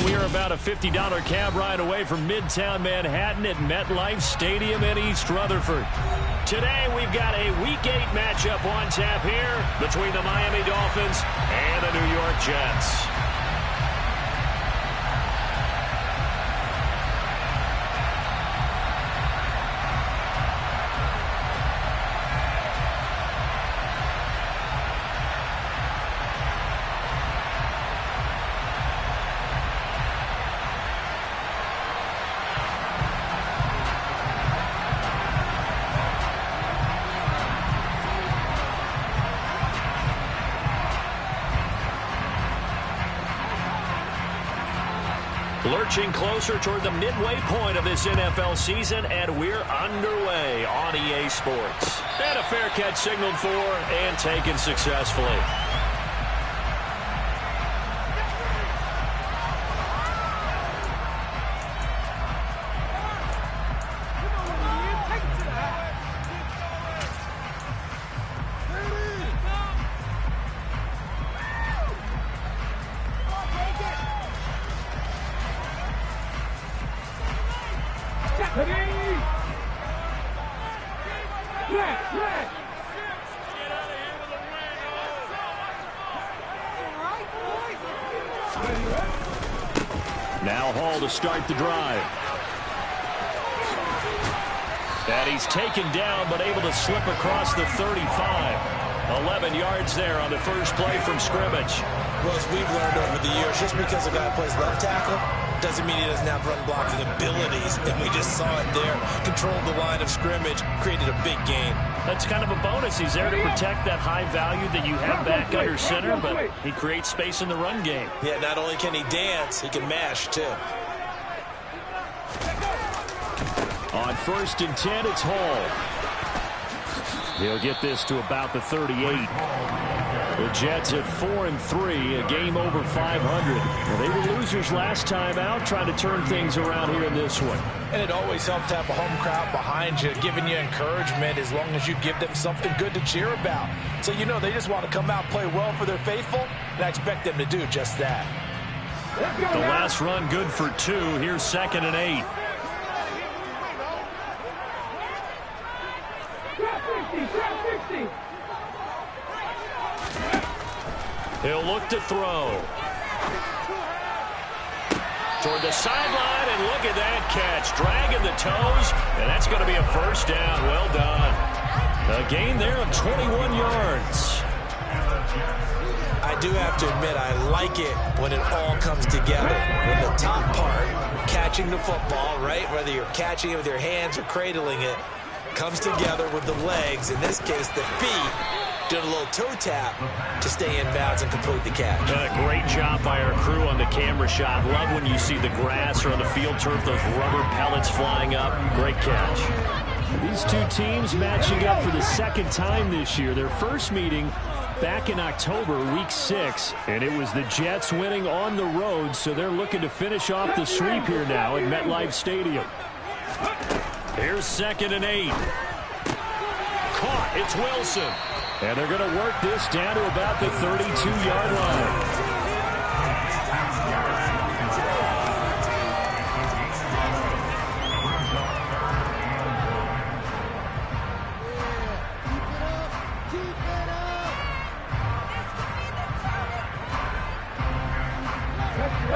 Well, we are about a $50 cab ride away from Midtown Manhattan at MetLife Stadium in East Rutherford. Today, we've got a Week 8 matchup on tap here between the Miami Dolphins and the New York Jets. Lurching closer toward the midway point of this NFL season, and we're underway on EA Sports. And a fair catch signaled for and taken successfully. Now Hall to start the drive. And he's taken down but able to slip across the 35. 11 yards there on the first play from scrimmage. Well, as we've learned over the years, just because a guy plays left tackle doesn't mean he doesn't have run blocking abilities. And we just saw it there. Controlled the line of scrimmage, created a big gain. That's kind of a bonus. He's there to protect that high value that you have back under center, but he creates space in the run game. Yeah, not only can he dance, he can mash, too. On 1st and 10, it's Hall. He'll get this to about the 38. The Jets at 4-3, a game over 500. Well, they were losers last time out, trying to turn things around here in this one. And it always helps to have a home crowd behind you, giving you encouragement as long as you give them something good to cheer about. So you know they just want to come out, play well for their faithful, and I expect them to do just that. The last run good for 2. Here's 2nd and 8. He'll look to throw. Toward the sideline, and look at that catch. Dragging the toes, and that's going to be a first down. Well done. A gain there of 21 yards. I do have to admit, I like it when it all comes together. When the top part, catching the football, right, whether you're catching it with your hands or cradling it, comes together with the legs, in this case the feet, doing a little toe tap to stay in bounds and complete the catch. A great job by our crew on the camera shot. Love when you see the grass or on the field turf, those rubber pellets flying up. Great catch. These two teams matching up for the second time this year. Their first meeting back in October, week 6, and it was the Jets winning on the road, so they're looking to finish off the sweep here now at MetLife Stadium. Here's 2nd and 8. Caught. It's Wilson. And they're going to work this down to about the 32-yard line.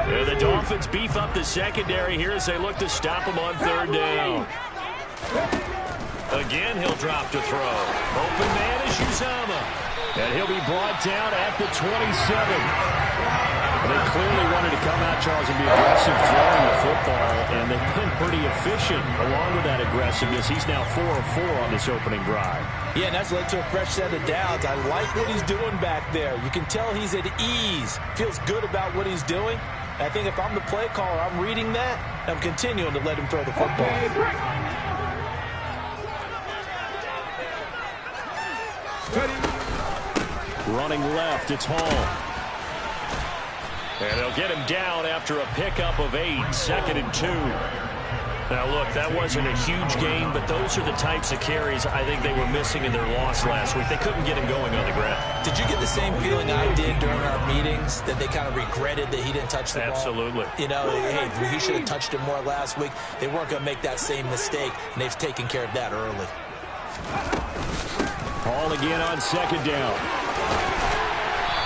And the Dolphins beef up the secondary here as they look to stop them on 3rd down. Again, he'll drop to throw. Open man is Uzama. And he'll be brought down at the 27. They clearly wanted to come out, Charles, and be aggressive throwing the football, and they've been pretty efficient along with that aggressiveness. He's now 4 of 4 on this opening drive. Yeah, and that's led to a fresh set of downs. I like what he's doing back there. You can tell he's at ease. Feels good about what he's doing. I think if I'm the play caller, I'm reading that, I'm continuing to let him throw the football. Running left, it's Hall. And they'll get him down after a pickup of 8, 2nd and 2. Now, look, that wasn't a huge gain, but those are the types of carries I think they were missing in their loss last week. They couldn't get him going on the ground. Did you get the same feeling I did during our meetings, that they kind of regretted that he didn't touch the ball? Absolutely. You know, hey, he should have touched it more last week. They weren't going to make that same mistake, and they've taken care of that early. Ball again on second down.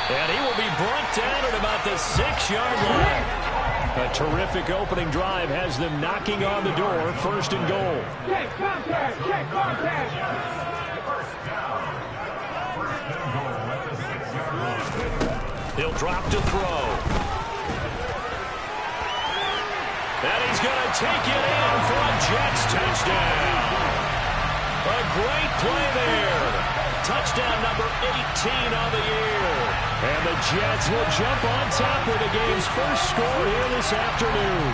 And he will be brought down at about the 6-yard line. A terrific opening drive has them knocking on the door, first and goal. He'll drop to throw. And he's going to take it in for a Jets touchdown. A great play there. Touchdown number 18 on the year. And the Jets will jump on top with the game's first score here this afternoon.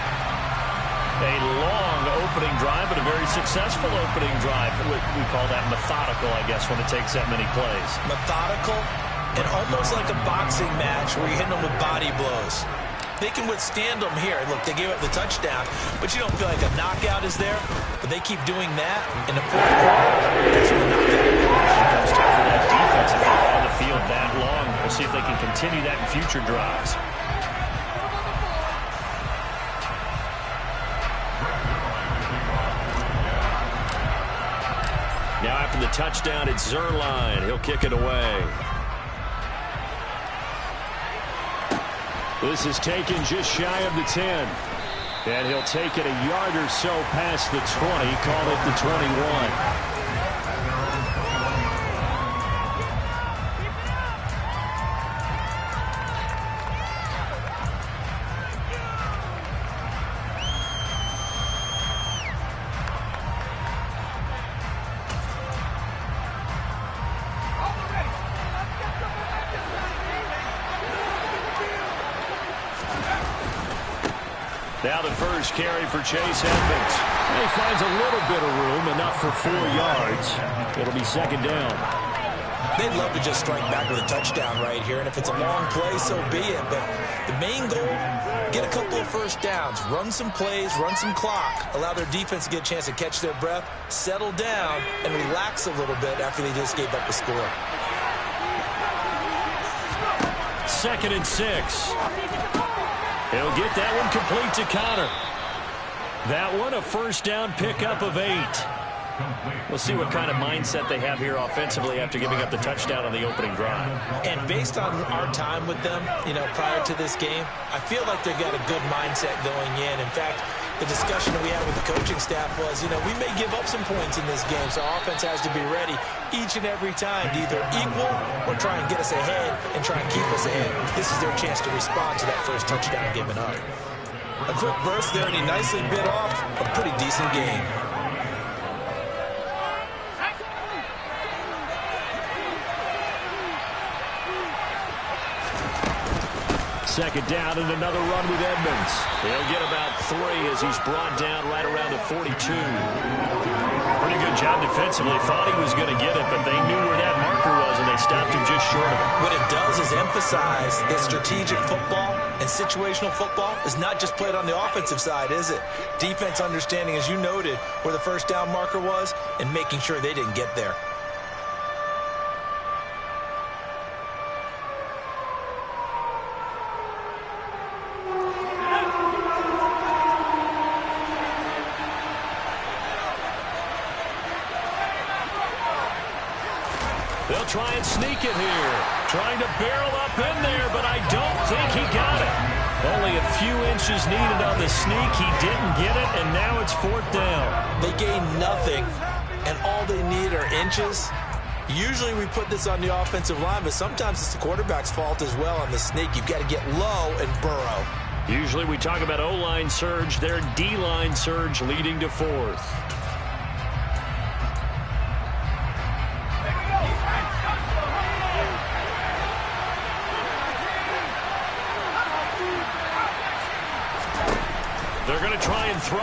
A long opening drive, but a very successful opening drive. We call that methodical, I guess, when it takes that many plays. Methodical and almost like a boxing match where you hit them with body blows. They can withstand them here. Look, they gave up the touchdown, but you don't feel like a knockout is there. But they keep doing that in the fourth quarter. That's when the knockout comes tough for that defense if they're on the field that long. We'll see if they can continue that in future drives. Now after the touchdown, it's Zerline. He'll kick it away. This is taken just shy of the 10. And he'll take it a yard or so past the 20, call it the 21. Now the first carry for Chase Edmonds. He finds a little bit of room, enough for 4 yards. It'll be second down. They'd love to just strike back with a touchdown right here, and if it's a long play, so be it. But the main goal, get a couple of first downs, run some plays, run some clock, allow their defense to get a chance to catch their breath, settle down, and relax a little bit after they just gave up the score. 2nd and 6. He'll get that one complete to Connor. That one a first down pickup of 8. We'll see what kind of mindset they have here offensively after giving up the touchdown on the opening drive. And based on our time with them, prior to this game, I feel like they've got a good mindset going in. In fact, the discussion that we had with the coaching staff was, we may give up some points in this game, so our offense has to be ready each and every time to either equal or try and get us ahead and try and keep us ahead. This is their chance to respond to that first touchdown given up. A quick burst there, and he nicely bit off a pretty decent game. Second down and another run with Edmonds. He'll get about 3 as he's brought down right around the 42. Pretty good job defensively. Thought he was going to get it, but they knew where that marker was, and they stopped him just short of it. What it does is emphasize that strategic football and situational football is not just played on the offensive side, is it? Defense understanding, as you noted, where the first down marker was and making sure they didn't get there. They'll try and sneak it here. Trying to barrel up in there, but I don't think he got it. Only a few inches needed on the sneak. He didn't get it, and now it's 4th down. They gained nothing, and all they need are inches. Usually we put this on the offensive line, but sometimes it's the quarterback's fault as well on the sneak. You've got to get low and burrow. Usually we talk about O-line surge. Their D-line surge leading to 4th. They're going to try and throw.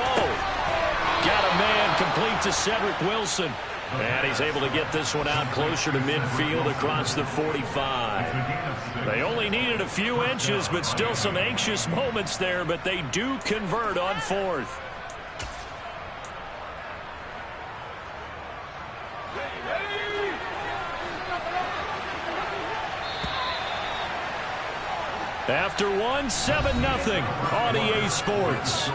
Got a man complete to Cedric Wilson. And he's able to get this one out closer to midfield across the 45. They only needed a few inches, but still some anxious moments there, but they do convert on 4th. After one, 7-0 on EA Sports.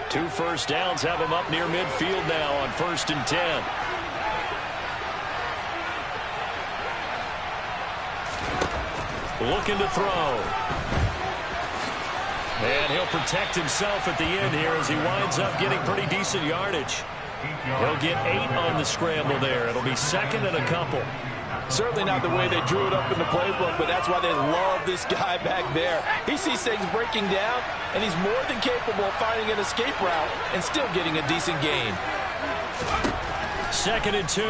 Two first downs have him up near midfield now on 1st and 10. Looking to throw. And he'll protect himself at the end here as he winds up getting pretty decent yardage. He'll get 8 on the scramble there. It'll be 2nd and a couple. Certainly not the way they drew it up in the playbook, but that's why they love this guy back there. He sees things breaking down, and he's more than capable of finding an escape route and still getting a decent gain. 2nd and 2.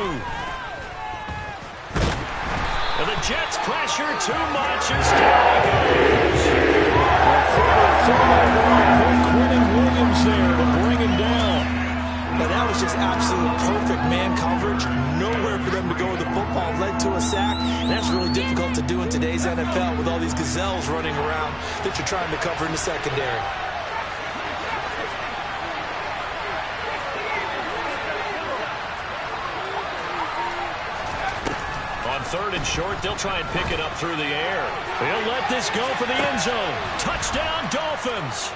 And the Jets pressure too much as down he goes. Quentin Williams there to bring him down. Now that was just absolute perfect man coverage. Nowhere for them to go with the football. Led to a sack. And that's really difficult to do in today's NFL with all these gazelles running around that you're trying to cover in the secondary. On 3rd and short, they'll try and pick it up through the air. They'll let this go for the end zone. Touchdown, Dolphins.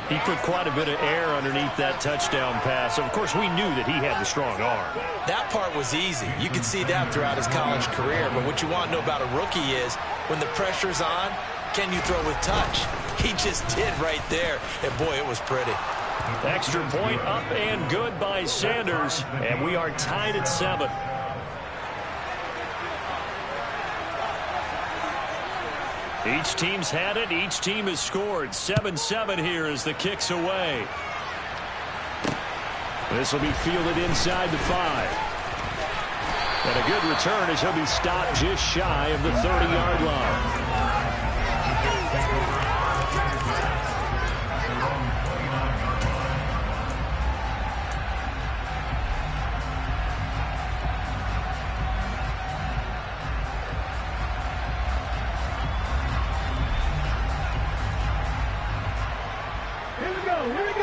He put quite a bit of air underneath that touchdown pass. Of course, we knew that he had the strong arm. That part was easy. You could see that throughout his college career. But what you want to know about a rookie is when the pressure's on, can you throw with touch? He just did right there. And, boy, it was pretty. Extra point up and good by Sanders. And we are tied at 7. Each team's had it. Each team has scored. 7-7 here as the kick's away. This will be fielded inside the 5. And a good return as he'll be stopped just shy of the 30-yard line.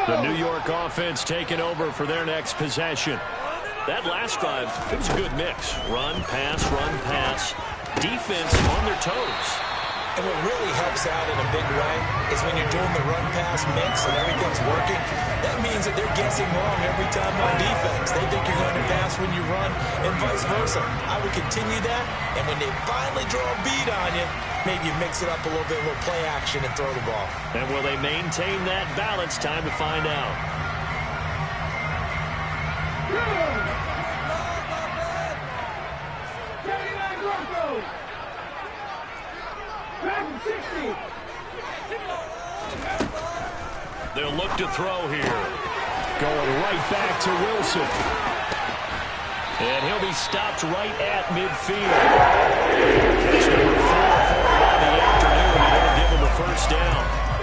The New York offense taking over for their next possession. That last drive, it was a good mix. Run, pass, defense on their toes. And what really helps out in a big way is when you're doing the run-pass mix and everything's working, that means that they're guessing wrong every time on defense. They think you're going to pass when you run and vice versa. I would continue that, and when they finally draw a bead on you, maybe you mix it up a little bit, a little play action and throw the ball. And will they maintain that balance? Time to find out. They'll look to throw here. Going right back to Wilson. And he'll be stopped right at midfield. Catch number 4 for the afternoon. They'll give him a first down.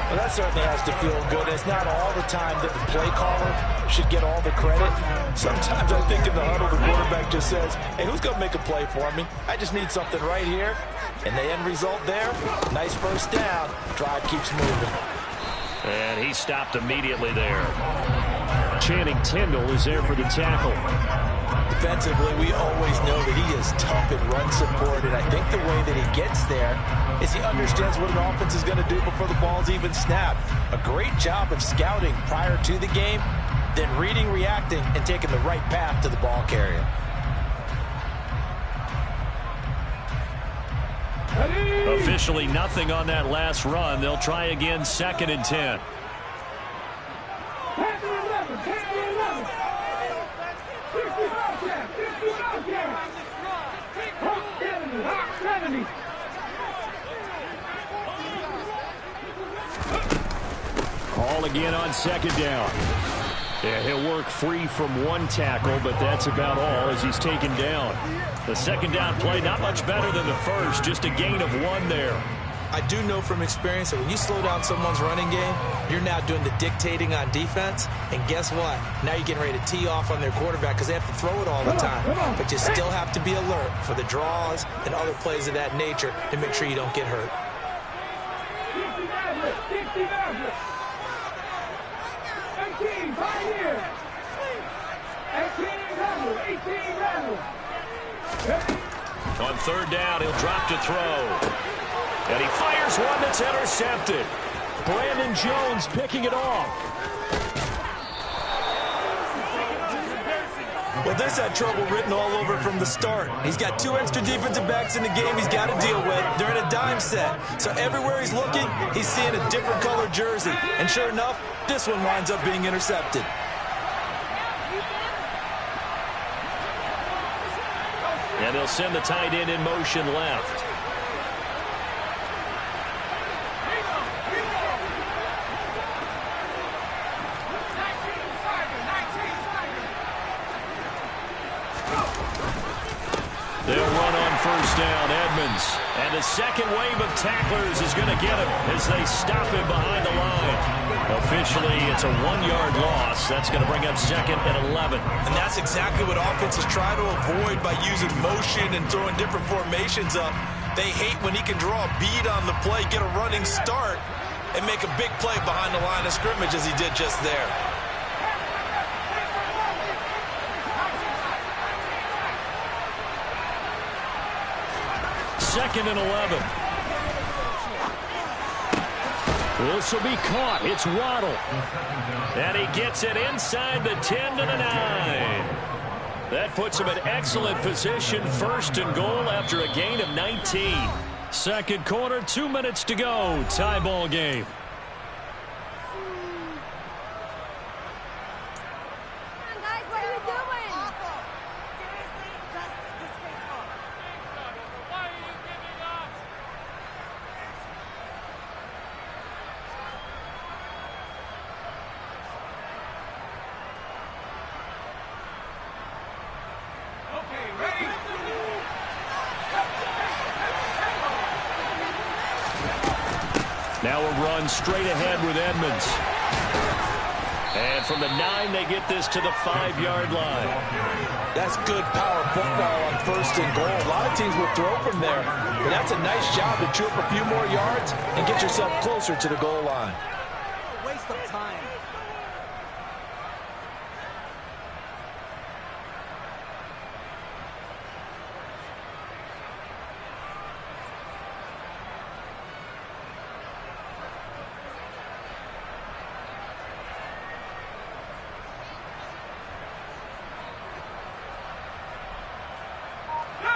Well, that certainly has to feel good. It's not all the time that the play caller should get all the credit. Sometimes I think in the huddle, the quarterback just says, hey, who's going to make a play for me? I just need something right here. And the end result there, nice first down. Drive keeps moving. And he stopped immediately there. Channing Tindall is there for the tackle. Defensively, we always know that he is tough in run support, and I think the way that he gets there is he understands what an offense is going to do before the ball's even snapped. A great job of scouting prior to the game, then reading, reacting, and taking the right path to the ball carrier. Officially nothing on that last run. They'll try again, 2nd and 10. Call again on 2nd down. Yeah, he'll work free from one tackle, but that's about all as he's taken down. The 2nd down play, not much better than the first, just a gain of 1 there. I do know from experience that when you slow down someone's running game, you're now doing the dictating on defense. And guess what? Now you're getting ready to tee off on their quarterback because they have to throw it all the time. But you still have to be alert for the draws and other plays of that nature to make sure you don't get hurt. On third down, he'll drop to throw. And he fires one that's intercepted. Brandon Jones picking it off. Well, this had trouble written all over from the start. He's got 2 extra defensive backs in the game he's got to deal with. They're in a dime set. So everywhere he's looking, he's seeing a different colored jersey. And sure enough, this one winds up being intercepted. And they'll send the tight end in motion left. They'll run on first down, Edmonds. And the second wave of tacklers is going to get him as they stop him behind the line. Officially, it's a 1-yard loss. That's going to bring up 2nd and 11. And that's exactly what offenses try to avoid by using motion and throwing different formations up. They hate when he can draw a bead on the play, get a running start, and make a big play behind the line of scrimmage as he did just there. Second and 11. This will be caught. It's Waddle. And he gets it inside the 10 to the 9. That puts him in excellent position. 1st and goal after a gain of 19. Second quarter, 2 minutes to go. Tie ball game. Now a run straight ahead with Edmonds. And from the 9, they get this to the 5-yard line. That's good power football on 1st and goal. A lot of teams will throw from there. But that's a nice job to chew up a few more yards and get yourself closer to the goal line. Waste of time.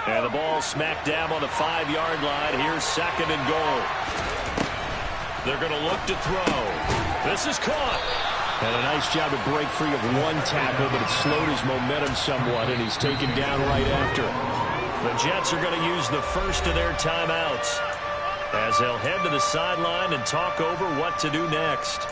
And the ball smack dab on the 5-yard line. Here's 2nd and goal. They're going to look to throw. This is caught. And a nice job to break free of 1 tackle, but it slowed his momentum somewhat, and he's taken down right after. The Jets are going to use the first of their timeouts as they'll head to the sideline and talk over what to do next.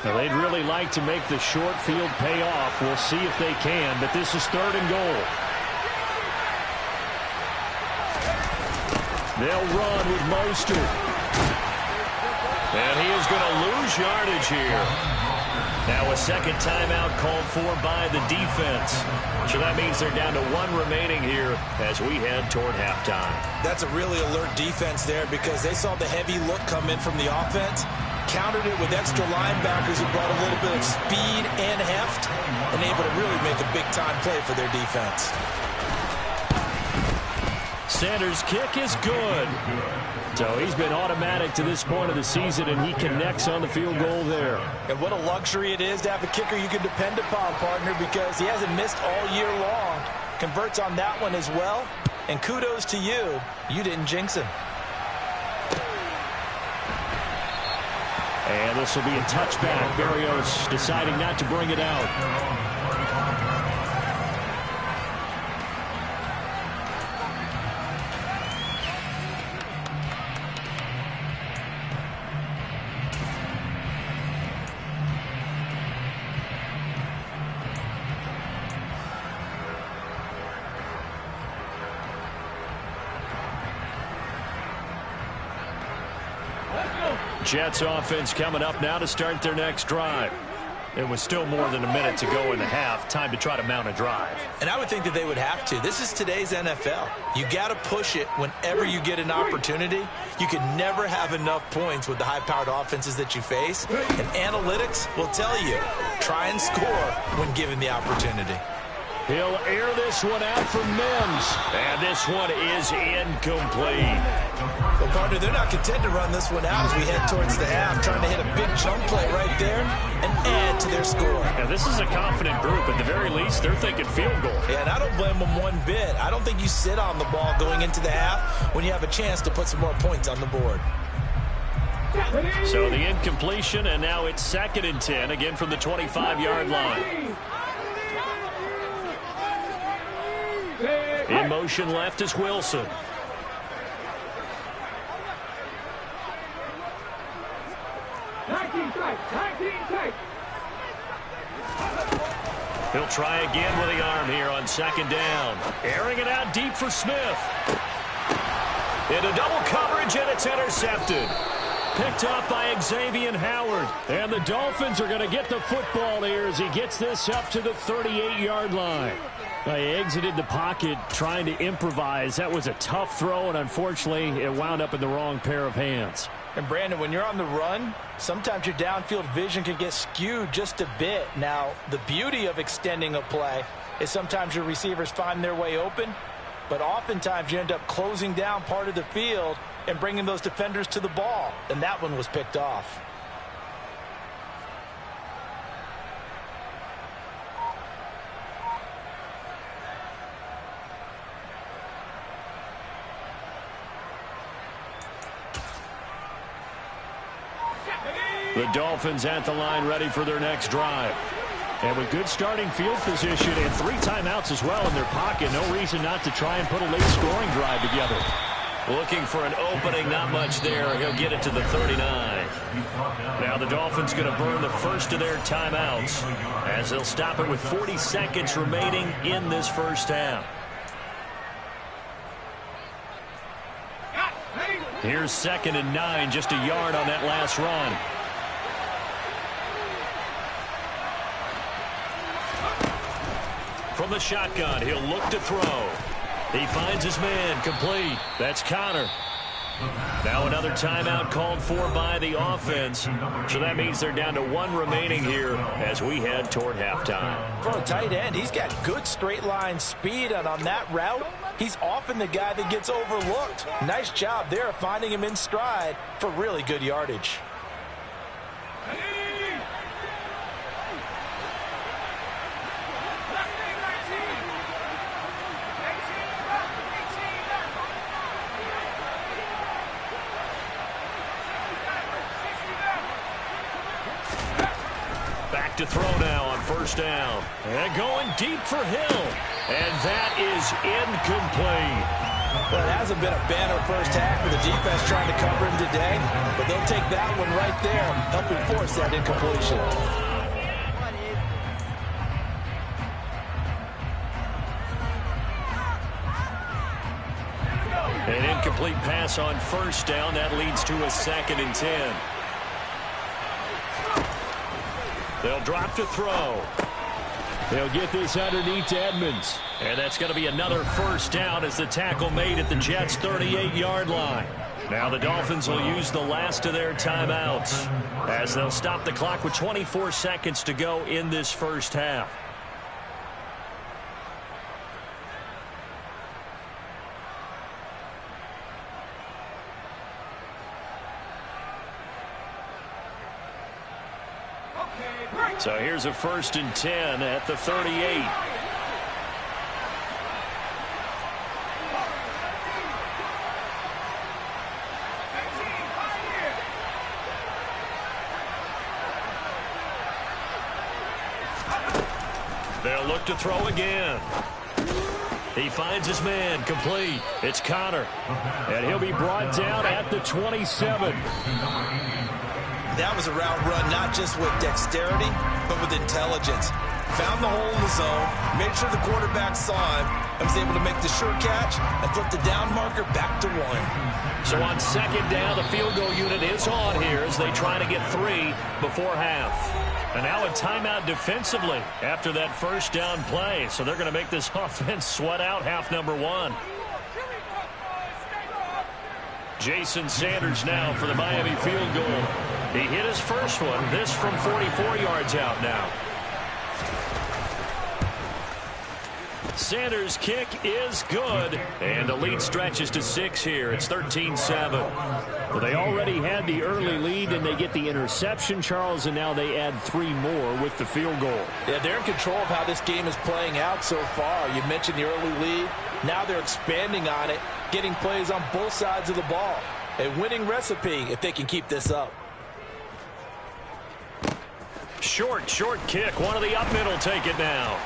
Now they'd really like to make the short field pay off. We'll see if they can, but this is 3rd and goal. They'll run with Mostert. And he is going to lose yardage here. Now a second timeout called for by the defense. So that means they're down to 1 remaining here as we head toward halftime. That's a really alert defense there because they saw the heavy look come in from the offense, countered it with extra linebackers who brought a little bit of speed and heft, and able to really make a big-time play for their defense. Sanders' kick is good. So he's been automatic to this point of the season, and he connects on the field goal there. And what a luxury it is to have a kicker you can depend upon, partner, because he hasn't missed all year long. Converts on that one as well. And kudos to you. You didn't jinx him. And this will be a touchback. Berrios deciding not to bring it out. Jets offense coming up now to start their next drive. It was still more than a minute to go in the half. Time to try to mount a drive. And I would think that they would have to. This is today's NFL. You got to push it whenever you get an opportunity. You can never have enough points with the high-powered offenses that you face. And analytics will tell you, try and score when given the opportunity. He'll air this one out for Mims. And this one is incomplete. Well, partner, they're not content to run this one out as we head towards the half, trying to hit a big chunk play right there and add to their score. Now, this is a confident group. At the very least, they're thinking field goal. Yeah, and I don't blame them one bit. I don't think you sit on the ball going into the half when you have a chance to put some more points on the board. So the incompletion, and now it's 2nd and 10, again from the 25-yard line. In motion left is Wilson. He'll try again with the arm here on 2nd down. Airing it out deep for Smith. Into double coverage, and it's intercepted. Picked up by Xavier Howard. And the Dolphins are going to get the football here as he gets this up to the 38-yard line. He exited the pocket trying to improvise. That was a tough throw, and unfortunately, it wound up in the wrong pair of hands. And, Brandon, when you're on the run, sometimes your downfield vision can get skewed just a bit. Now, the beauty of extending a play is sometimes your receivers find their way open, but oftentimes you end up closing down part of the field and bringing those defenders to the ball, and that one was picked off. The Dolphins at the line ready for their next drive. And with good starting field position and 3 timeouts as well in their pocket, no reason not to try and put a late scoring drive together. Looking for an opening, not much there. He'll get it to the 39. Now the Dolphins going to burn the first of their timeouts as they'll stop it with 40 seconds remaining in this first half. Here's 2nd and 9, just a yard on that last run. From the shotgun, he'll look to throw. He finds his man, complete. That's Connor. Now another timeout called for by the offense. So that means they're down to 1 remaining here as we head toward halftime. For a tight end, he's got good straight line speed, and on that route, he's often the guy that gets overlooked. Nice job there finding him in stride for really good yardage. To throw now on 1st down. And going deep for Hill. And that is incomplete. Well, it hasn't been a banner first half for the defense trying to cover him today, but they'll take that one right there, helping force that incompletion. An incomplete pass on 1st down. That leads to a 2nd and 10. They'll drop to throw. They'll get this underneath to Edmonds. And that's going to be another 1st down as the tackle made at the Jets' 38-yard line. Now the Dolphins will use the last of their timeouts as they'll stop the clock with 24 seconds to go in this first half. So here's a 1st and 10 at the 38. They'll look to throw again. He finds his man, complete. It's Connor, and he'll be brought down at the 27. That was a route run not just with dexterity, but with intelligence. Found the hole in the zone, made sure the quarterback saw him, and was able to make the sure catch and flip the down marker back to 1. So on second down, the field goal unit is on here as they try to get 3 before half. And now a timeout defensively after that first down play. So they're going to make this offense sweat out half number 1. Jason Sanders now for the Miami field goal. He hit his first one. This from 44 yards out now. Sanders' kick is good, and the lead stretches to 6 here. It's 13-7. Well, they already had the early lead, and they get the interception, Charles, and now they add 3 more with the field goal. Yeah, they're in control of how this game is playing out so far. You mentioned the early lead. Now they're expanding on it, getting plays on both sides of the ball. A winning recipe if they can keep this up. Short kick. One of the up middle take it now.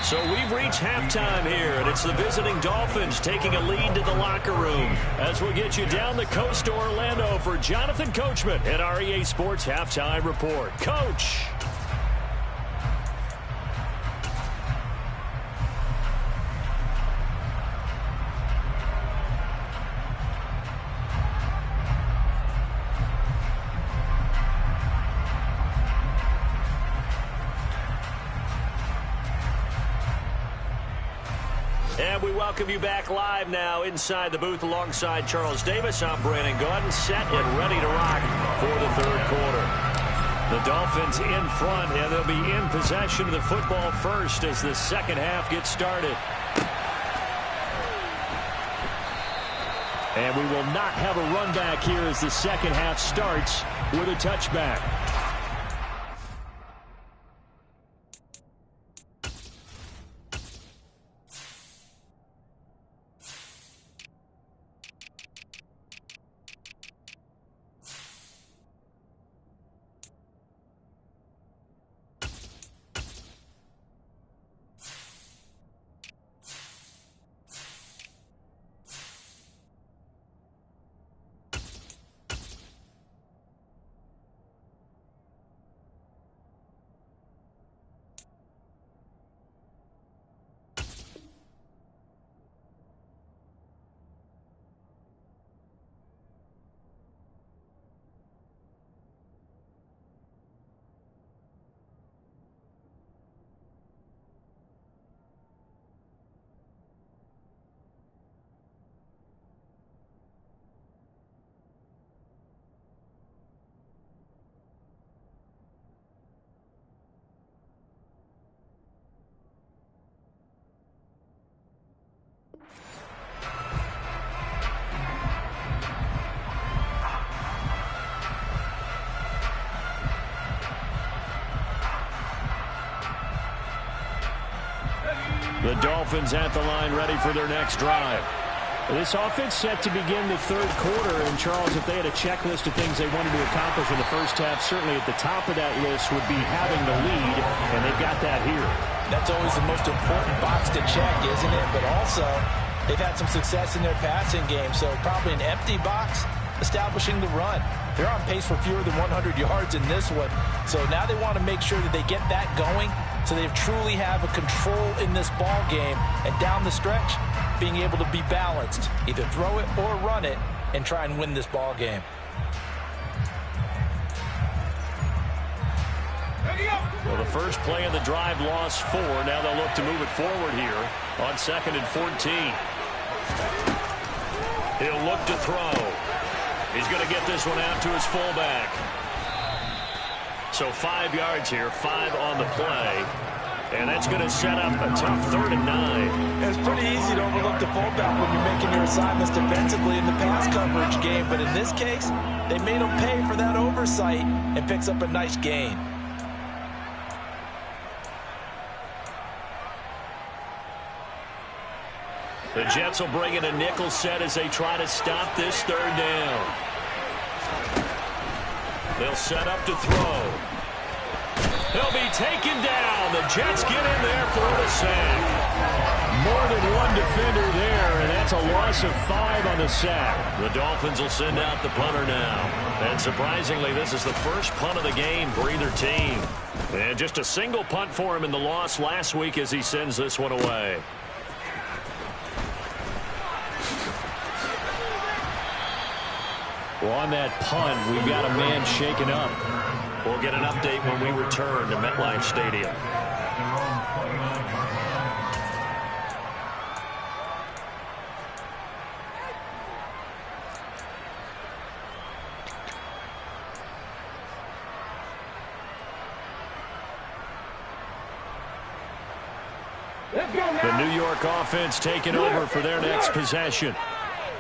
So we've reached halftime here, and it's the visiting Dolphins taking a lead to the locker room. As we'll get you down the coast to Orlando for Jonathan Coachman at our EA Sports Halftime Report. Coach. And we welcome you back live now inside the booth alongside Charles Davis. I'm Brandon Gaudin, set and ready to rock for the third quarter. The Dolphins in front, and they'll be in possession of the football first as the second half gets started. And we will not have a run back here as the second half starts with a touchback. The Dolphins at the line ready for their next drive. This offense set to begin the third quarter. And, Charles, if they had a checklist of things they wanted to accomplish in the first half, certainly at the top of that list would be having the lead, and they've got that here. That's always the most important box to check, isn't it? But also, they've had some success in their passing game, so probably an empty box establishing the run. They're on pace for fewer than 100 yards in this one. So now they want to make sure that they get that going so they truly have a control in this ball game. And down the stretch, being able to be balanced, either throw it or run it, and try and win this ball game. Well, the first play of the drive lost 4. Now they'll look to move it forward here on 2nd and 14. He'll look to throw. He's going to get this one out to his fullback. So 5 yards here, 5 on the play. And that's going to set up a tough 3rd and 9. It's pretty easy to overlook the fullback when you're making your assignments defensively in the pass coverage game. But in this case, they made him pay for that oversight and picks up a nice gain. The Jets will bring in a nickel set as they try to stop this 3rd down. They'll set up to throw. He'll be taken down. The Jets get in there for the sack. More than one defender there, and that's a loss of 5 on the sack. The Dolphins will send out the punter now. And surprisingly, this is the first punt of the game for either team. And just a single punt for him in the loss last week as he sends this one away. Well, on that punt, we've got a man shaken up. We'll get an update when we return to MetLife Stadium. The New York offense taking over for their next possession.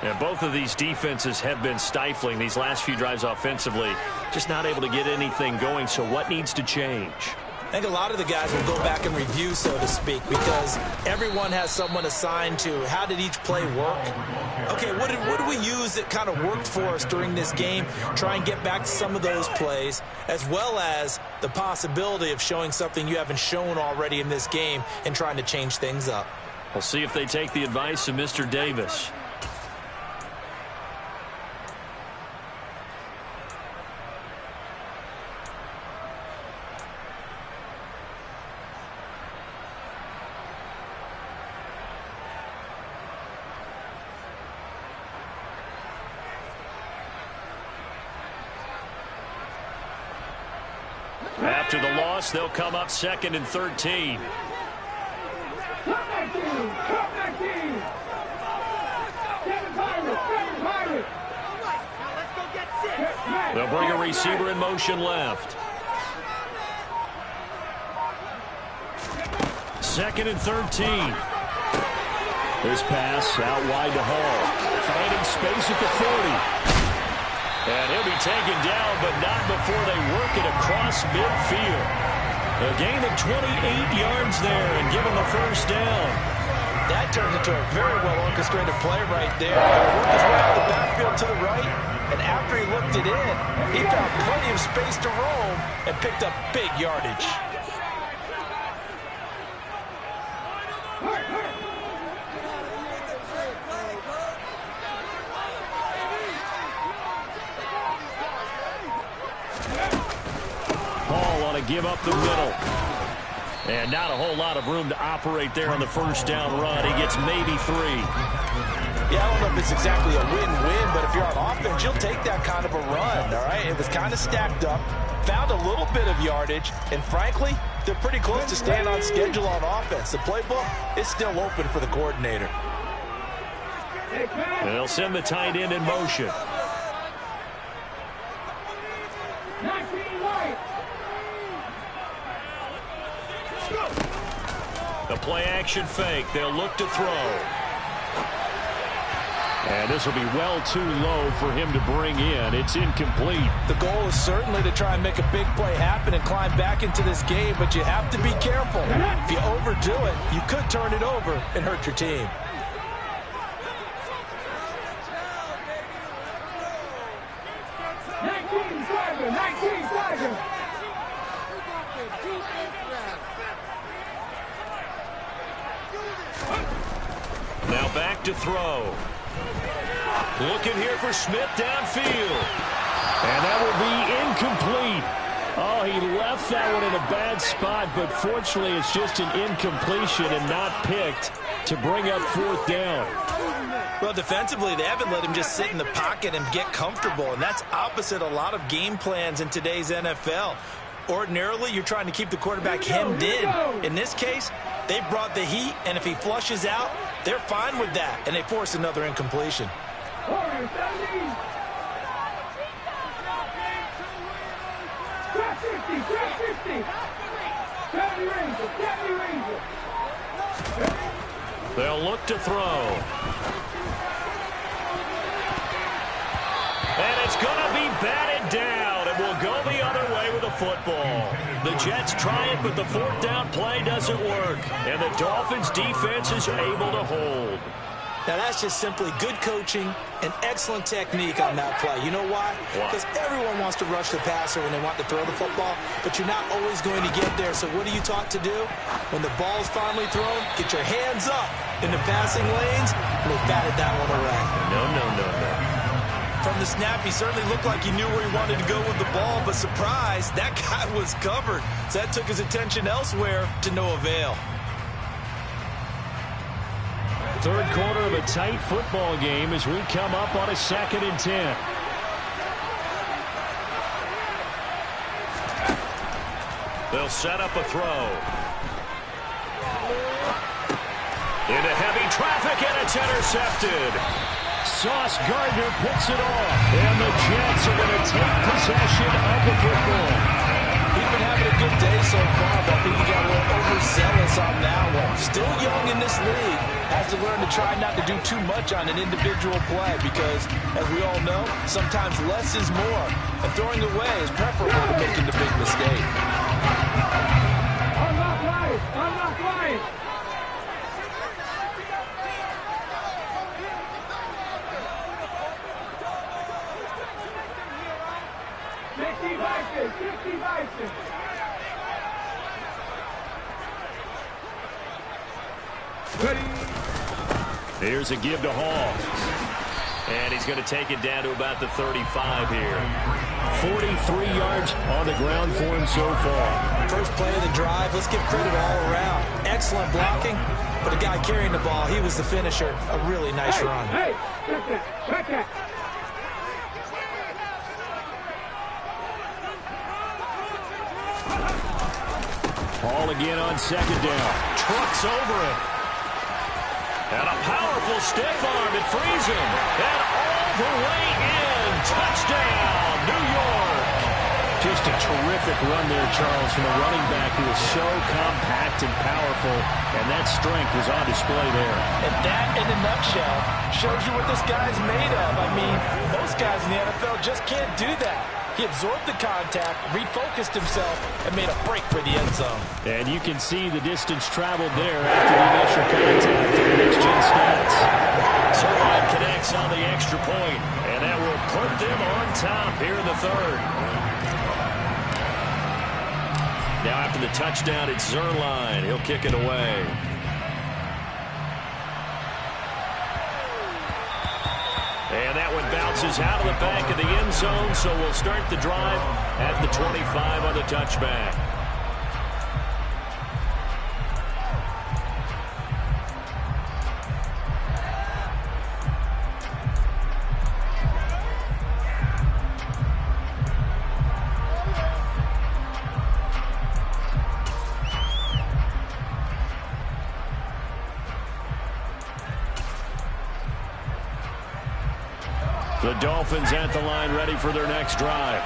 And both of these defenses have been stifling these last few drives offensively. Just not able to get anything going, so what needs to change? I think a lot of the guys will go back and review, so to speak, because everyone has someone assigned to how did each play work. Okay, what did we use that kind of worked for us during this game? Try and get back to some of those plays, as well as the possibility of showing something you haven't shown already in this game and trying to change things up. We'll see if they take the advice of Mr. Davis. After the loss, they'll come up 2nd and 13. They'll bring a receiver in motion left. 2nd and 13. This pass out wide to Hall. Finding space at the 40. And he'll be taken down, but not before they work it across midfield. A gain of 28 yards there and given the first down. That turned into a very well-orchestrated play right there. He worked his way out the backfield to the right, and after he looked it in, he found plenty of space to roam and picked up big yardage. Give up the middle. And not a whole lot of room to operate there on the first down run. He gets maybe 3. Yeah, I don't know if it's exactly a win-win, but if you're on offense, you'll take that kind of a run, all right? It was kind of stacked up, found a little bit of yardage, and frankly, they're pretty close to staying on schedule on offense. The playbook is still open for the coordinator. And they'll send the tight end in motion. The play-action fake. They'll look to throw. And this will be well too low for him to bring in. It's incomplete. The goal is certainly to try and make a big play happen and climb back into this game, but you have to be careful. If you overdo it, you could turn it over and hurt your team. Now back to throw. Looking here for Smith downfield. And that will be incomplete. Oh, he left that one in a bad spot, but fortunately it's just an incompletion and not picked to bring up 4th down. Well, defensively, they haven't let him just sit in the pocket and get comfortable, and that's opposite a lot of game plans in today's NFL. Ordinarily, you're trying to keep the quarterback hemmed in. In this case, they brought the heat, and if he flushes out, they're fine with that, and they force another incompletion. They'll look to throw. And it's going to be batted down. It will go the other way with the football. The Jets try it, but the 4th down play doesn't work. And the Dolphins defense is able to hold. Now, that's just simply good coaching and excellent technique on that play. You know why? Because everyone wants to rush the passer when they want to throw the football, but you're not always going to get there. So what are you taught to do? When the ball's finally thrown, get your hands up in the passing lanes, and they batted that one away. No. From the snap, he certainly looked like he knew where he wanted to go with the ball, but surprise, that guy was covered. So that took his attention elsewhere to no avail. Third quarter of a tight football game as we come up on a 2nd and 10. They'll set up a throw. Into heavy traffic, and it's intercepted. Sauce Gardner picks it off, and the Jets are going to take possession of the football. He's been having a good day so far, but I think he got a little overzealous on that one. Still young in this league. Has to learn to try not to do too much on an individual play because, as we all know, sometimes less is more. And throwing away is preferable to making the big mistake. I'm not right. Here's a give to Hall. And he's going to take it down to about the 35 here. 43 yards on the ground for him so far. First play of the drive, let's give credit all around. Excellent blocking, but the guy carrying the ball, he was the finisher. A really nice run. Hey, check that. Hall again on 2nd down. Trucks over him. And a powerful stiff arm. It frees him. And all the way in. Touchdown, New York. Just a terrific run there, Charles, from a running back who is so compact and powerful. And that strength was on display there. And that, in a nutshell, shows you what this guy's made of. I mean, most guys in the NFL just can't do that. He absorbed the contact, refocused himself, and made a break for the end zone. And you can see the distance traveled there after the initial contact for the next-gen stats. Zerline connects on the extra point, and that will put them on top here in the 3rd. Now after the touchdown, it's Zerline. He'll kick it away. And that one bounces out of the back of the end zone, so we'll start the drive at the 25 on the touchback. The Dolphins at the line ready for their next drive.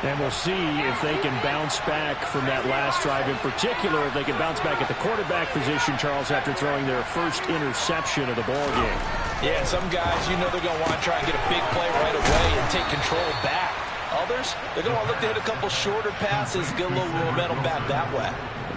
And we'll see if they can bounce back from that last drive. In particular, if they can bounce back at the quarterback position, Charles, after throwing their first interception of the ball game. Yeah, some guys, you know they're going to want to try and get a big play right away and take control back. Others, they're going to want to look to hit a couple shorter passes, get a little momentum back that way.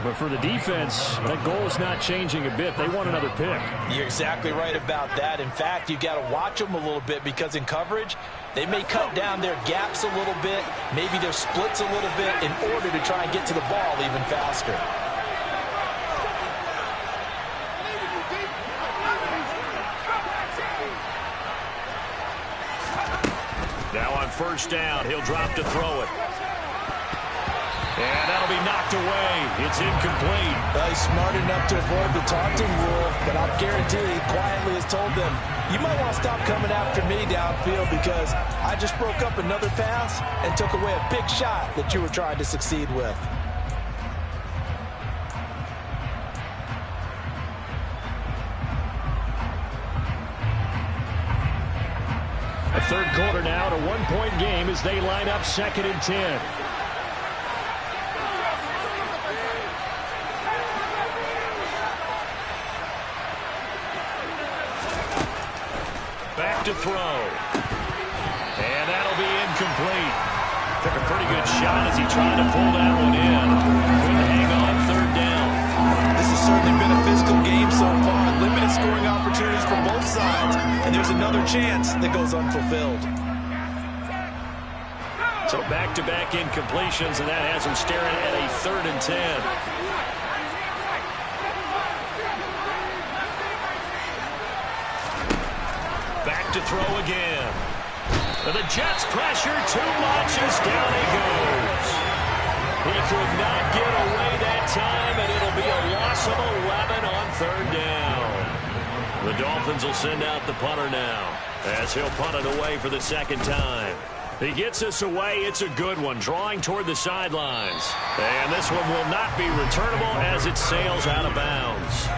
But for the defense, that goal is not changing a bit. They want another pick. You're exactly right about that. In fact, you've got to watch them a little bit because in coverage, they may cut down their gaps a little bit, maybe their splits a little bit in order to try and get to the ball even faster. Now on 1st down, he'll drop to throw it. And that'll be knocked away. It's incomplete. Well, he's smart enough to avoid the taunting rule, but I'll guarantee he quietly has told them, you might want to stop coming after me downfield because I just broke up another pass and took away a big shot that you were trying to succeed with. A 3rd quarter now, a 1-point game as they line up 2nd and 10. Back to throw. And that'll be incomplete. Took a pretty good shot as he tried to pull that one in. Couldn't hang on 3rd down. This has certainly been a physical game so far. Limited Good scoring opportunities for both sides, and there's another chance that goes unfulfilled. So back-to-back incompletions, and that has them staring at a 3rd and 10. Back to throw again. And the Jets pressure too much as down he goes. He could not get away that time, and it'll be a loss of 11 on 3rd down. The Dolphins will send out the punter now as he'll punt it away for the 2nd time. He gets us away. It's a good one, drawing toward the sidelines. And this one will not be returnable as it sails out of bounds.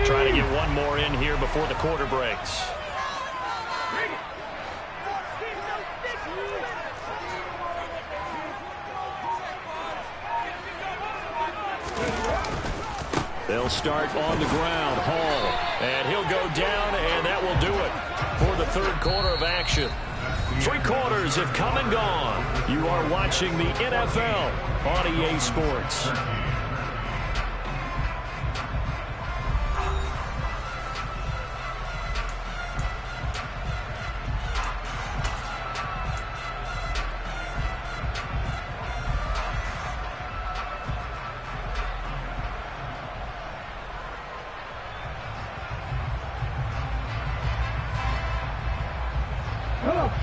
Trying to get one more in here before the quarter breaks. They'll start on the ground. Hall. And he'll go down, and that will do it for the 3rd quarter of action. 3 quarters have come and gone. You are watching the NFL on EA Sports.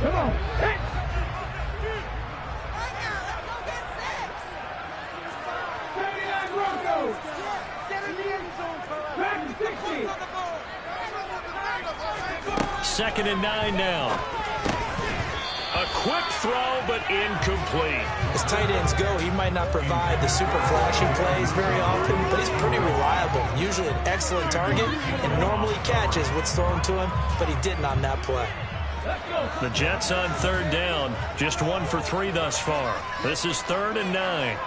Come on. Hit. Second and 9 now. A quick throw, but incomplete. As tight ends go, he might not provide the super flashy plays very often, but he's pretty reliable. Usually an excellent target, and normally catches what's thrown to him, but he didn't on that play. The Jets on 3rd down. Just 1 for 3 thus far. This is 3rd and 9.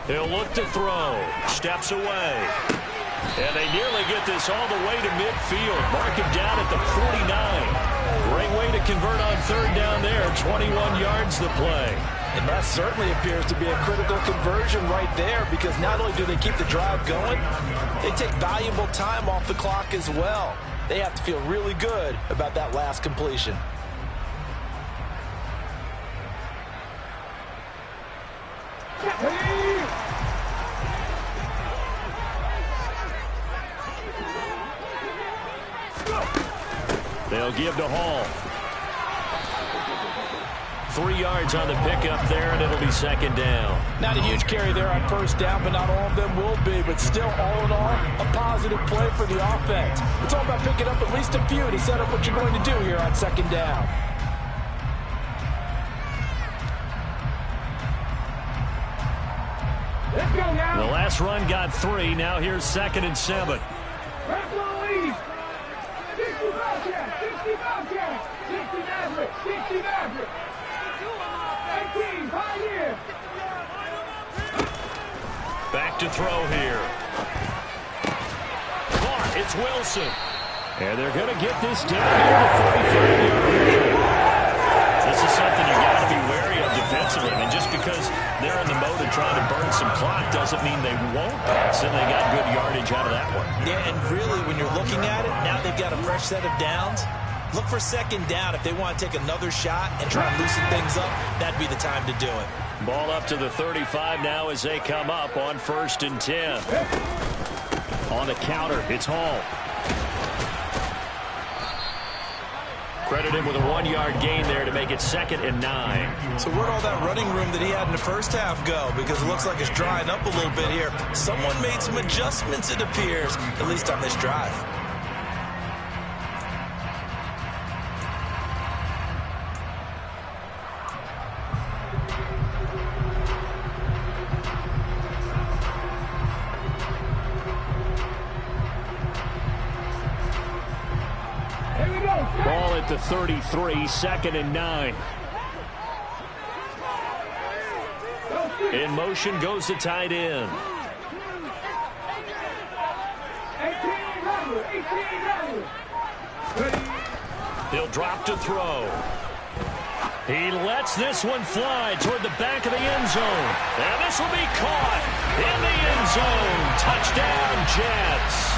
He'll look to throw. Steps away. And they nearly get this all the way to midfield. Mark him down at the 49. Great way to convert on 3rd down there. 21 yards the play. And that certainly appears to be a critical conversion right there, because not only do they keep the drive going, they take valuable time off the clock as well. They have to feel really good about that last completion. They'll give to Hall. 3 yards on the pickup there, and it'll be 2nd down. Not a huge carry there on 1st down, but not all of them will be. But still, all in all, a positive play for the offense. It's all about picking up at least a few to set up what you're going to do here on 2nd down. Let's go now. The last run got 3. Now here's 2nd and 7. Back to throw here. Caught. It's Wilson. And they're going to get this down near the 45-yard line. This is something you got to be wary of defensively. I mean, just because they're in the mode of trying to burn some clock doesn't mean they won't pass, and they got good yardage out of that one. Yeah, and really, when you're looking at it, now they've got a fresh set of downs. Look for 2nd down. If they want to take another shot and try and loosen things up, that'd be the time to do it. Ball up to the 35 now as they come up on 1st and 10. On the counter, it's Hall. Credit him with a 1-yard gain there to make it 2nd and 9. So where'd all that running room that he had in the 1st half go? Because it looks like it's drying up a little bit here. Someone made some adjustments, it appears, at least on this drive. ball at the 33, 2nd and 9. In motion goes the tight end. 18. He'll drop to throw. He lets this one fly toward the back of the end zone. And this will be caught in the end zone. Touchdown, Jets.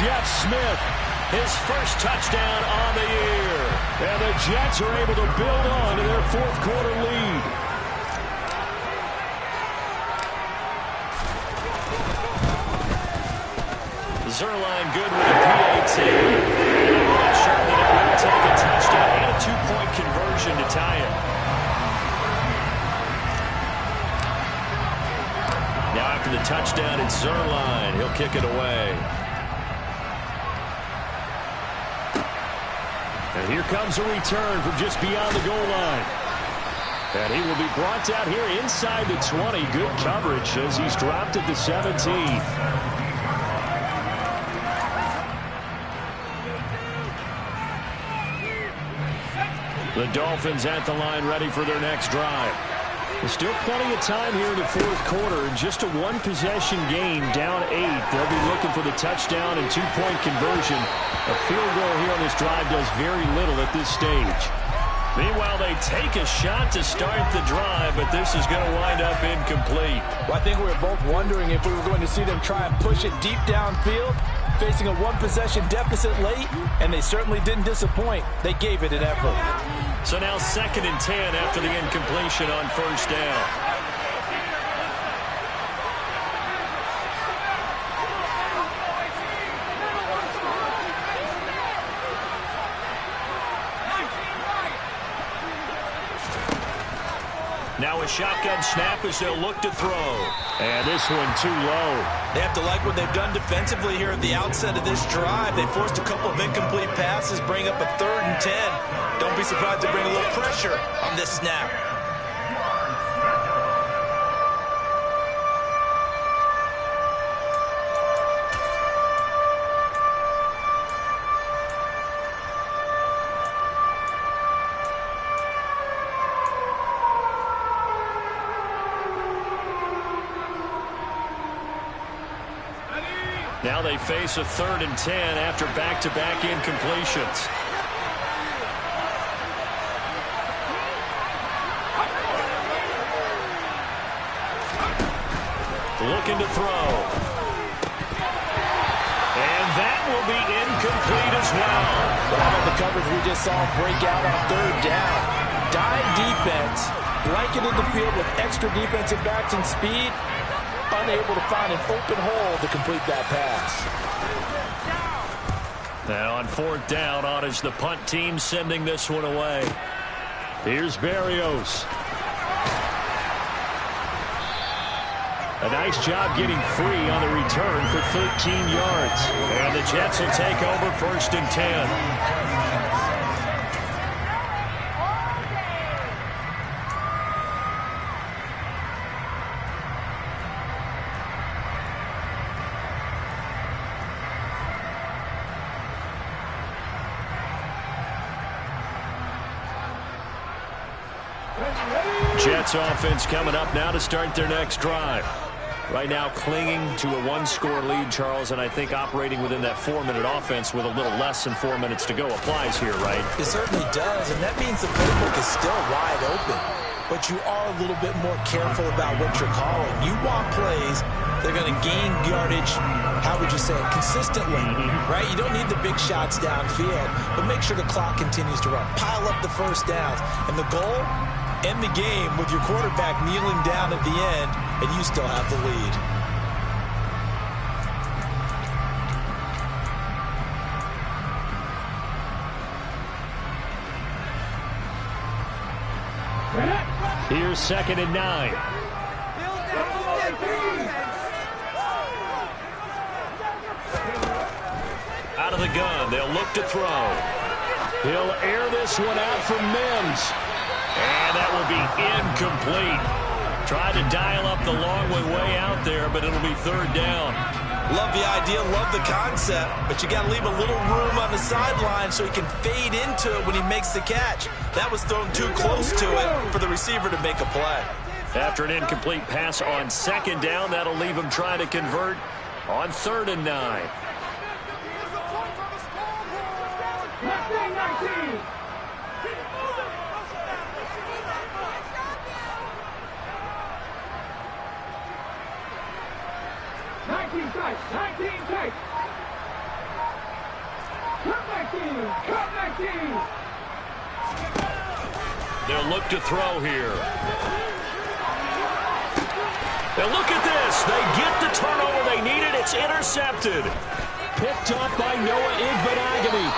Jeff Smith, his first touchdown on the year. And the Jets are able to build on to their fourth quarter lead. Zerline good with a PAT. And I'm not sure that it will take a touchdown and a two-point conversion to tie it. Now after the touchdown, it's Zerline. He'll kick it away. And here comes a return from just beyond the goal line. And he will be brought down here inside the 20. Good coverage as he's dropped at the 17. The Dolphins at the line ready for their next drive. There's still plenty of time here in the fourth quarter. Just a one-possession game, down 8. They'll be looking for the touchdown and two-point conversion. A field goal here on this drive does very little at this stage. Meanwhile, they take a shot to start the drive, but this is going to wind up incomplete. Well, I think we were both wondering if we were going to see them try and push it deep downfield, facing a one-possession deficit late, and they certainly didn't disappoint. They gave it an effort. So now 2nd and 10 after the incompletion on first down. Now a shotgun snap as they'll look to throw. And this one too low. They have to like what they've done defensively here at the outset of this drive. They forced a couple of incomplete passes, bring up a 3rd and 10. Don't be surprised to bring a little pressure on this snap. Now they face a 3rd and 10 after back-to-back incompletions. Looking to throw. And that will be incomplete as well. All of the coverage we just saw break out on 3rd down. Dime defense, blanketed the field with extra defensive backs and speed. Unable to find an open hole to complete that pass. Now on 4th down, on is the punt team sending this one away. Here's Berrios. A nice job getting free on the return for 13 yards. And the Jets will take over 1st and 10. Jets offense coming up now to start their next drive. Right now clinging to a 1-score lead, Charles, and I think operating within that 4-minute offense with a little less than 4 minutes to go applies here, right? It certainly does, and that means the playbook is still wide open. But you are a little bit more careful about what you're calling. You want plays that are going to gain yardage, how would you say it, consistently, right? You don't need the big shots downfield, but make sure the clock continues to run. Pile up the first downs. And the goal, end the game with your quarterback kneeling down at the end, and you still have the lead. Here's 2nd and 9. Out of the gun, they'll look to throw. He'll air this one out for Mims. And that will be incomplete. Tried to dial up the long way out there, but it'll be 3rd down. Love the idea, love the concept, but you got to leave a little room on the sideline so he can fade into it when he makes the catch. That was thrown too close to it for the receiver to make a play. After an incomplete pass on second down, that'll leave him trying to convert on 3rd and 9. 19. They'll look to throw here. Now look at this. They get the turnover they needed. It's intercepted. Picked up by Noah Igbenogany.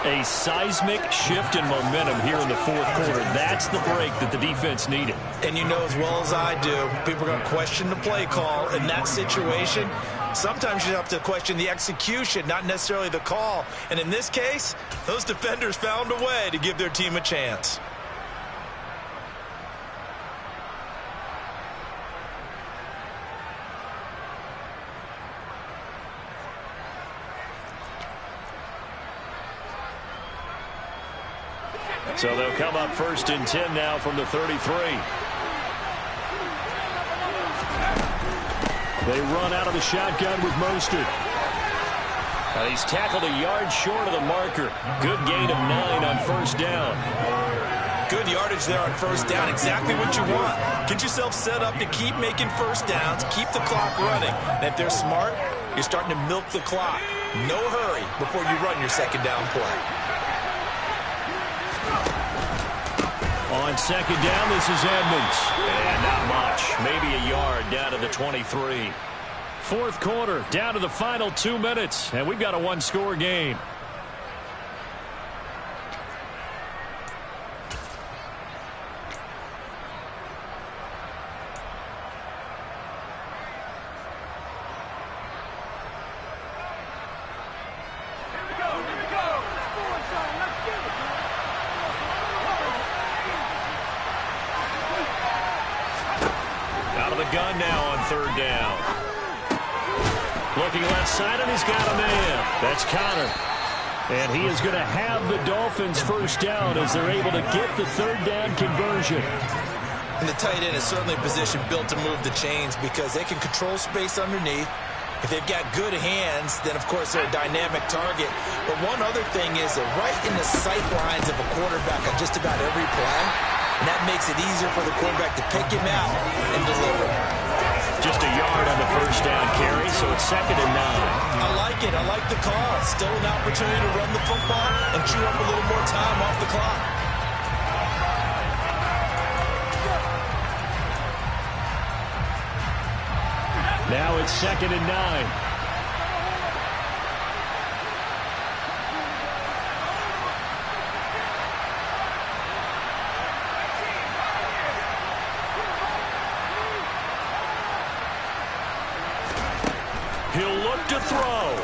A seismic shift in momentum here in the 4th quarter. That's the break that the defense needed. And you know as well as I do, people are going to question the play call in that situation. Sometimes you have to question the execution, not necessarily the call. And in this case, those defenders found a way to give their team a chance. So they'll come up 1st and 10 now from the 33. They run out of the shotgun with Mostert. He's tackled a yard short of the marker. Good gain of 9 on 1st down. Good yardage there on 1st down. Exactly what you want. Get yourself set up to keep making 1st downs, keep the clock running. And if they're smart, you're starting to milk the clock. No hurry before you run your 2nd down play. On 2nd down, this is Edmonds. And not much. Maybe a yard down to the 23. 4th quarter, down to the final 2 minutes. And we've got a one-score game. Gun now on 3rd down. Looking left side, and he's got a man. That's Connor. And he is going to have the Dolphins 1st down as they're able to get the 3rd down conversion. And the tight end is certainly a position built to move the chains because they can control space underneath. If they've got good hands, then, of course, they're a dynamic target. But one other thing is they're right in the sight lines of a quarterback on just about every play. And that makes it easier for the quarterback to pick him out and deliver. Just a yard on the 1st down carry, so it's 2nd and 9. I like it. I like the call. Still an opportunity to run the football and chew up a little more time off the clock. Now it's 2nd and 9. He'll look to throw.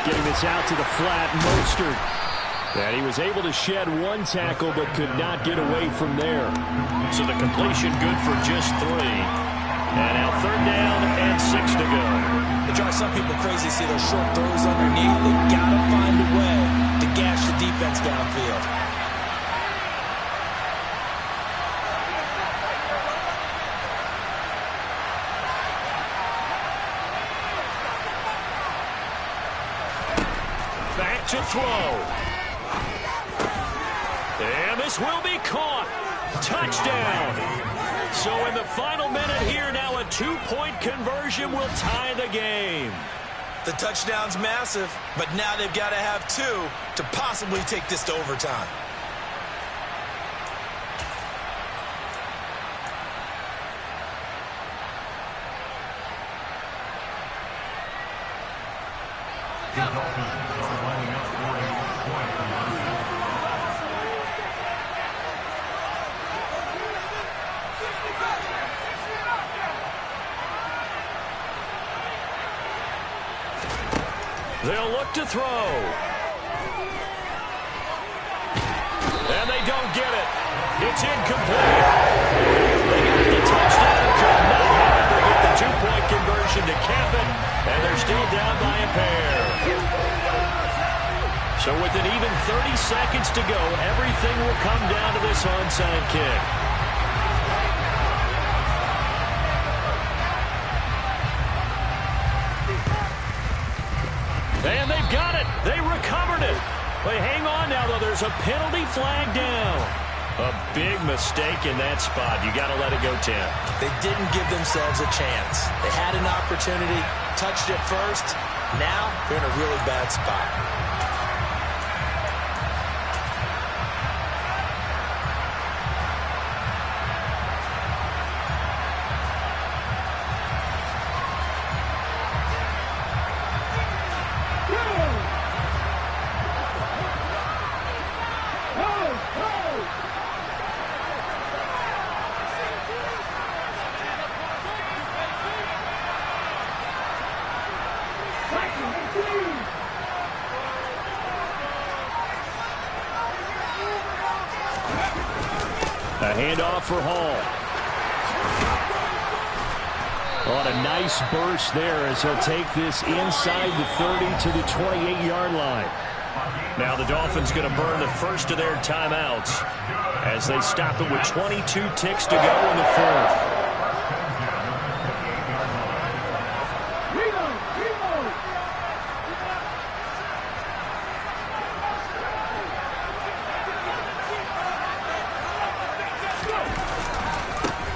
Getting this out to the flat, Mostert. And he was able to shed one tackle but could not get away from there. So the completion good for just 3. And now 3rd down and 6 to go. It drives some people crazy to see those short throws underneath. They've got to find a way to gash the defense downfield. Back to throw. And this will be caught. Touchdown. So in the final minute here, now a 2-point conversion will tie the game. The touchdown's massive, but now they've got to have 2 to possibly take this to overtime. They'll look to throw. And they don't get it. It's incomplete. They got the touchdown. Could not, however, get the 2-point conversion looking to cap it, and they're still down by a pair. So with an even 30 seconds to go, everything will come down to this onside kick. And they've got it. They recovered it. But hang on now, though. There's a penalty flag down. A big mistake in that spot. You got to let it go, Tim. They didn't give themselves a chance. They had an opportunity, touched it first. Now they're in a really bad spot. A handoff for Hall. On a nice burst there as he'll take this inside the 30 to the 28-yard line. Now the Dolphins going to burn the first of their timeouts as they stop it with 22 ticks to go in the fourth.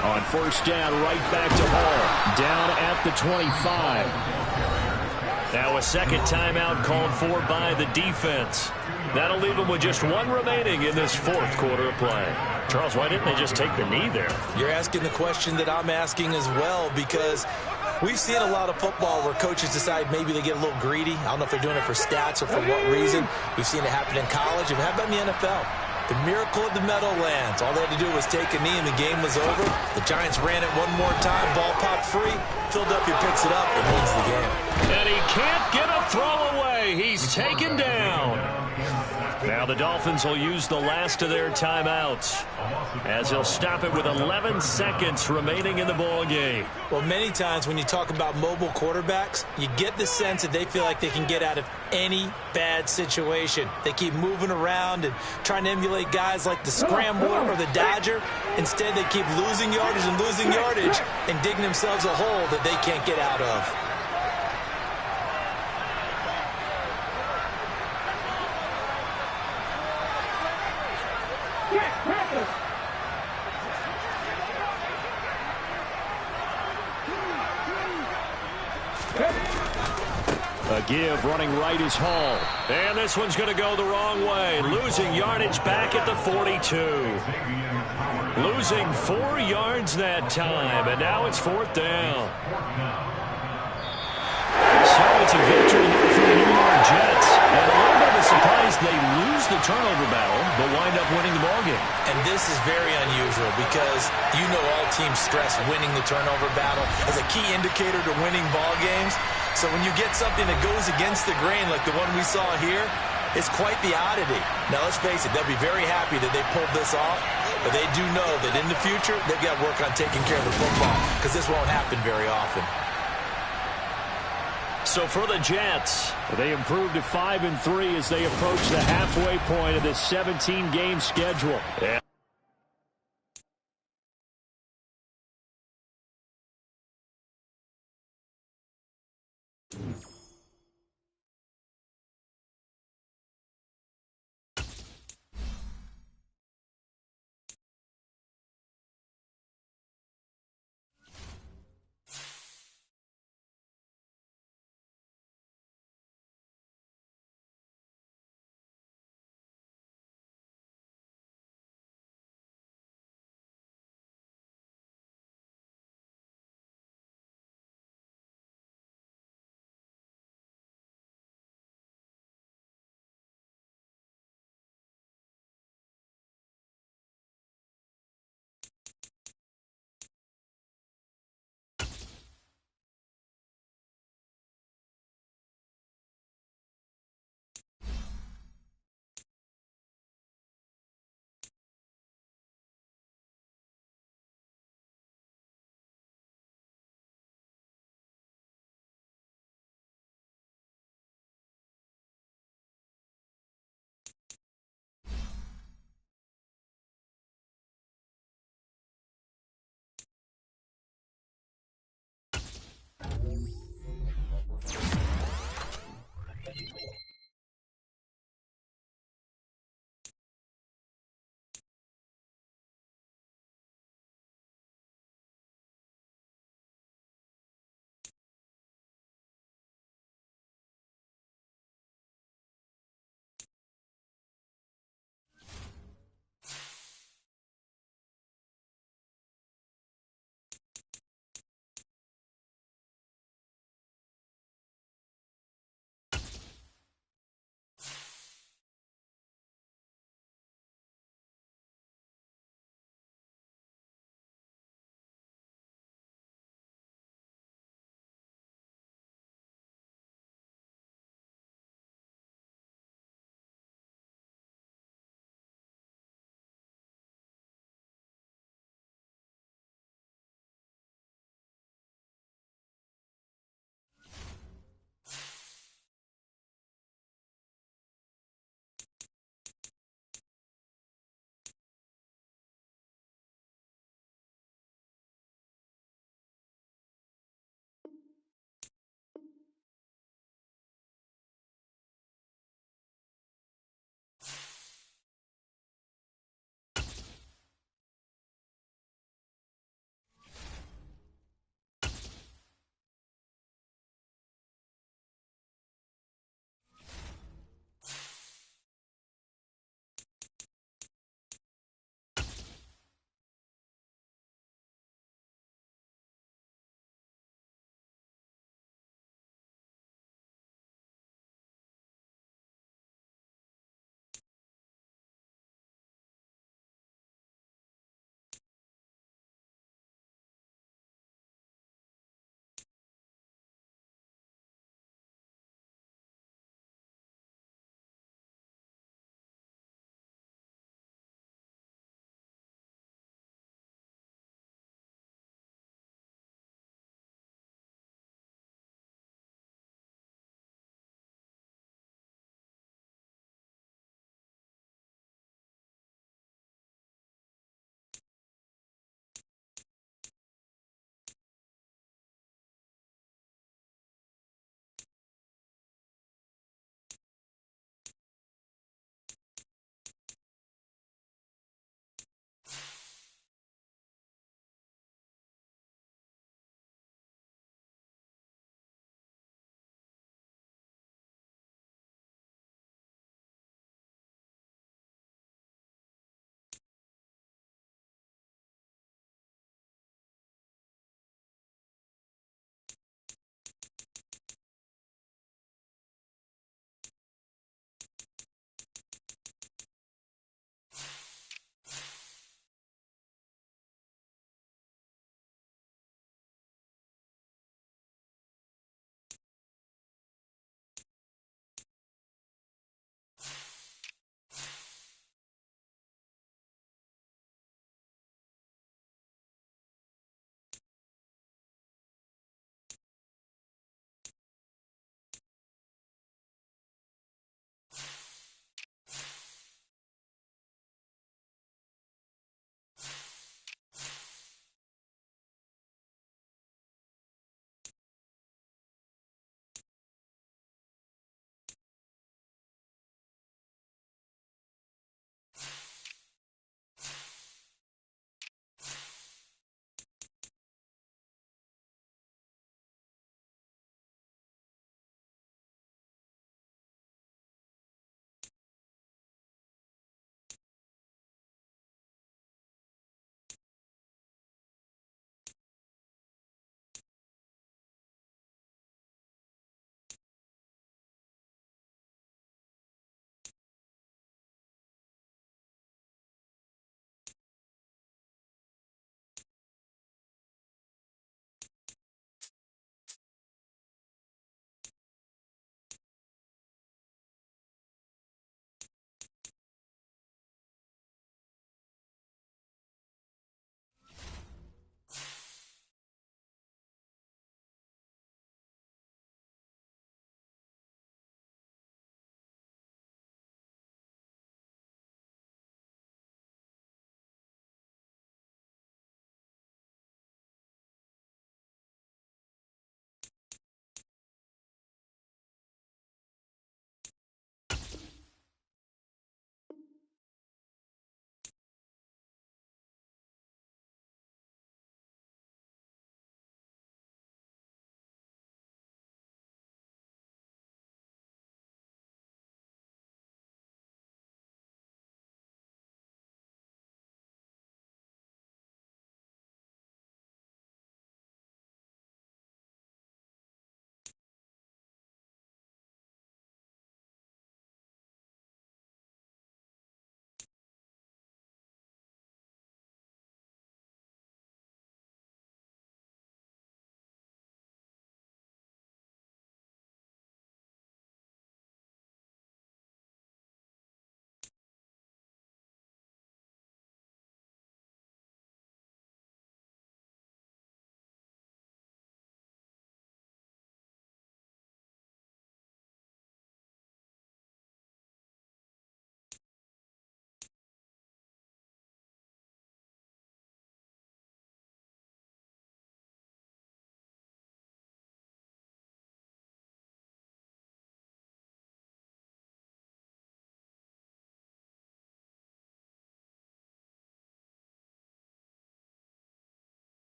On first down, right back to Hall. Down at the 25. Now a second timeout called for by the defense. That'll leave them with just one remaining in this fourth quarter of play. Charles, why didn't they just take the knee there? You're asking the question that I'm asking as well, because we've seen a lot of football where coaches decide maybe they get a little greedy. I don't know if they're doing it for stats or for what reason. We've seen it happen in college. And how about in the NFL? The miracle of the Meadowlands. All they had to do was take a knee and the game was over. The Giants ran it one more time. Ball popped free. Philadelphia picks it up and wins the game. And he can't get a throw away. He's taken down. Now the Dolphins will use the last of their timeouts as he'll stop it with 11 seconds remaining in the ball game. Well, many times when you talk about mobile quarterbacks, you get the sense that they feel like they can get out of any bad situation. They keep moving around and trying to emulate guys like the Scrambler or the Dodger. Instead, they keep losing yardage and digging themselves a hole that they can't get out of. A give running right is Hall. And this one's going to go the wrong way. Losing yardage back at the 42. Losing 4 yards that time. And now it's fourth down. So it's a victory here for the New York Jets. And a little bit of a surprise they lose the turnover battle, but wind up winning the ballgame. And this is very unusual because you know all teams stress winning the turnover battle as a key indicator to winning ball games. So when you get something that goes against the grain like the one we saw here, it's quite the oddity. Now, let's face it, they'll be very happy that they pulled this off, but they do know that in the future, they've got to work on taking care of the football because this won't happen very often. So for the Jets, they improved to 5-3 as they approach the halfway point of this 17-game schedule. Yeah.